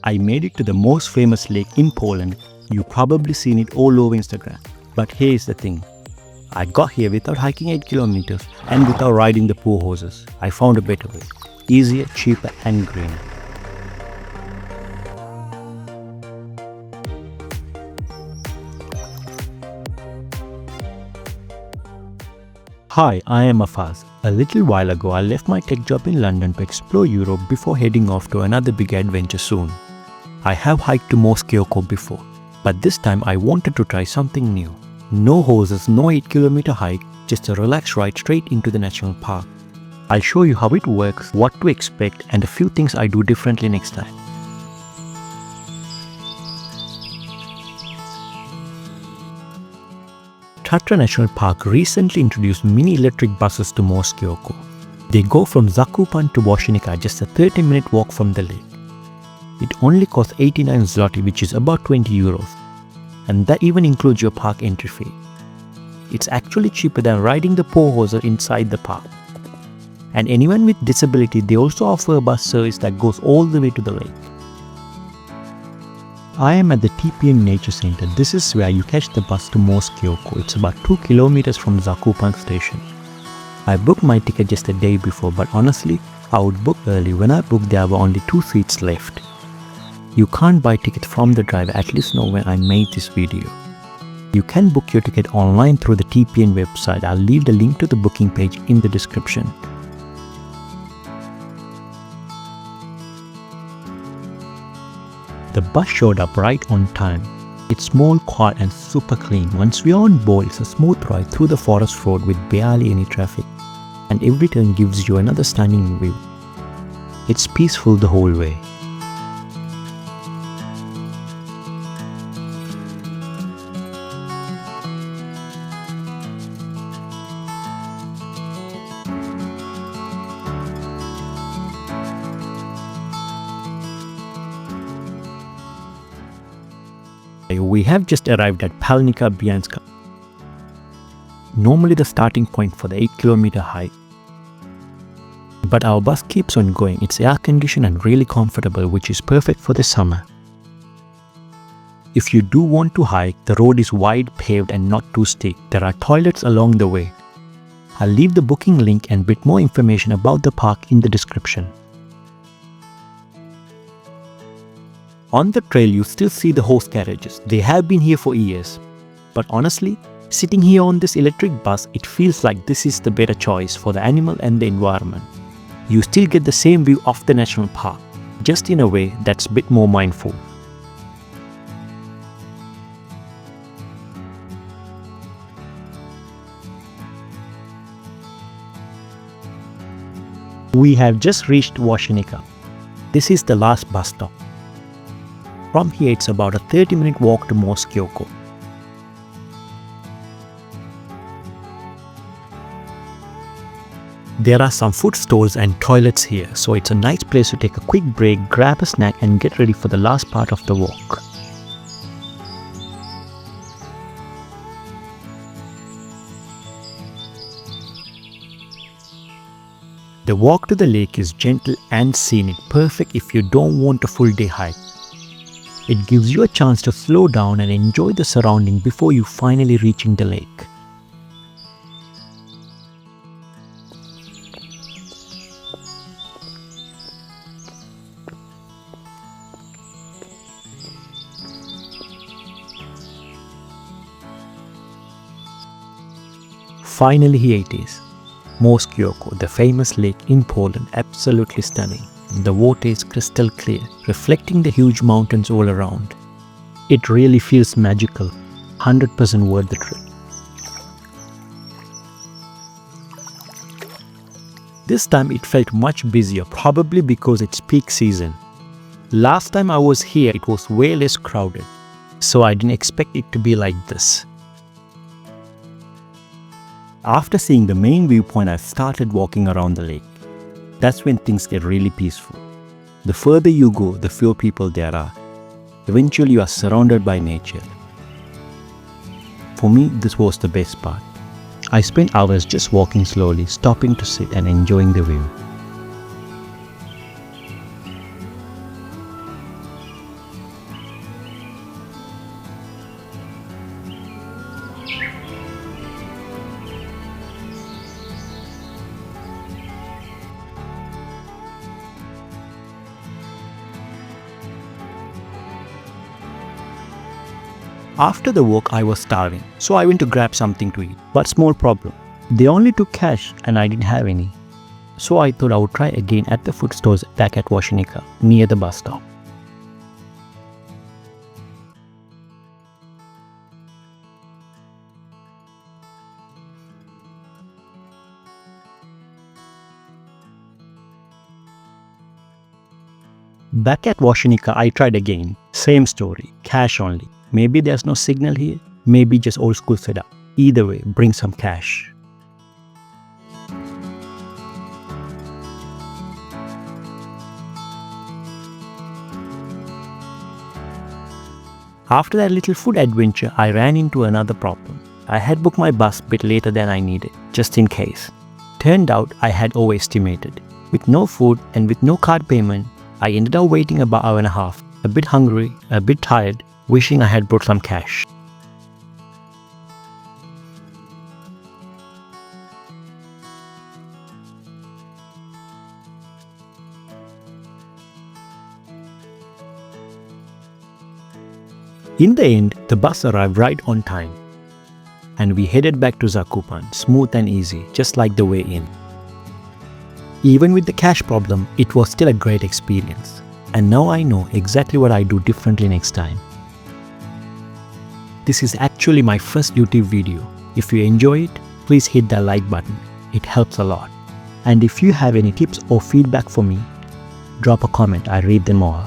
I made it to the most famous lake in Poland. You've probably seen it all over Instagram. But here's the thing. I got here without hiking 8 kilometers and without riding the poor horses. I found a better way. Easier, cheaper and greener. Hi, I am Afaz. A little while ago, I left my tech job in London to explore Europe before heading off to another big adventure soon. I have hiked to Morskie Oko before, but this time I wanted to try something new. No horses, no 8-kilometer hike, just a relaxed ride straight into the national park. I'll show you how it works, what to expect, and a few things I do differently next time. Tatra National Park recently introduced mini electric buses to Morskie Oko. They go from Zakopane to Włosienica, just a 30-minute walk from the lake. It only costs 89 zloty, which is about 20 euros. And that even includes your park entry fee. It's actually cheaper than riding the poor horse inside the park. And anyone with disability, they also offer a bus service that goes all the way to the lake. I am at the TPM Nature Center. This is where you catch the bus to Morskie Oko. It's about 2 kilometers from Zakopane station. I booked my ticket just a day before, but honestly, I would book early. When I booked, there were only 2 seats left. You can't buy tickets from the driver, at least not when I made this video. You can book your ticket online through the TPN website. I'll leave the link to the booking page in the description. The bus showed up right on time. It's small, quiet and super clean. Once we are on board, it's a smooth ride through the forest road with barely any traffic. And every turn gives you another stunning view. It's peaceful the whole way. We have just arrived at Palnica Bianska. Normally the starting point for the 8-kilometer hike. But our bus keeps on going. It's air conditioned and really comfortable, which is perfect for the summer. If you do want to hike, the road is wide, paved and not too steep. There are toilets along the way. I'll leave the booking link and bit more information about the park in the description. On the trail, you still see the horse carriages. They have been here for years. But honestly, sitting here on this electric bus, it feels like this is the better choice for the animal and the environment. You still get the same view of the national park, just in a way that's a bit more mindful. We have just reached Włosienica. This is the last bus stop. From here, it's about a 30-minute walk to Morskie Oko. There are some food stalls and toilets here, so it's a nice place to take a quick break, grab a snack and get ready for the last part of the walk. The walk to the lake is gentle and scenic, perfect if you don't want a full-day hike. It gives you a chance to slow down and enjoy the surrounding before you finally reaching the lake. Finally, here it is. Morskie Oko, the famous lake in Poland, absolutely stunning. The water is crystal clear, reflecting the huge mountains all around. It really feels magical, 100% worth the trip. This time it felt much busier, probably because it's peak season. Last time I was here, it was way less crowded, so I didn't expect it to be like this. After seeing the main viewpoint, I started walking around the lake. That's when things get really peaceful. The further you go, the fewer people there are. Eventually you are surrounded by nature. For me, this was the best part. I spent hours just walking slowly, stopping to sit and enjoying the view. After the walk, I was starving, so I went to grab something to eat. But small problem. They only took cash and I didn't have any. So I thought I would try again at the food stores back at Włosienica, near the bus stop. Back at Włosienica, I tried again. Same story, cash only. Maybe there's no signal here, maybe just old school setup. Either way, bring some cash. After that little food adventure, I ran into another problem. I had booked my bus a bit later than I needed, just in case. Turned out I had overestimated. With no food and with no card payment, I ended up waiting about an hour and a half, a bit hungry, a bit tired, wishing I had brought some cash. In the end, the bus arrived right on time. And we headed back to Zakopane, smooth and easy, just like the way in. Even with the cash problem, it was still a great experience. And now I know exactly what I do differently next time. This is actually my first YouTube video. If you enjoy it, please hit the like button. It helps a lot. And if you have any tips or feedback for me, drop a comment, I read them all.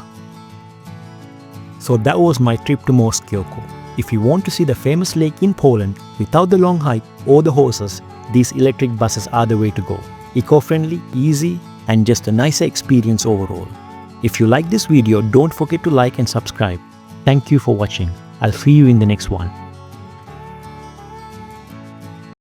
So that was my trip to Morskie Oko. If you want to see the famous lake in Poland without the long hike or the horses, these electric buses are the way to go. Eco-friendly, easy, and just a nicer experience overall. If you like this video, don't forget to like and subscribe. Thank you for watching. I'll see you in the next one.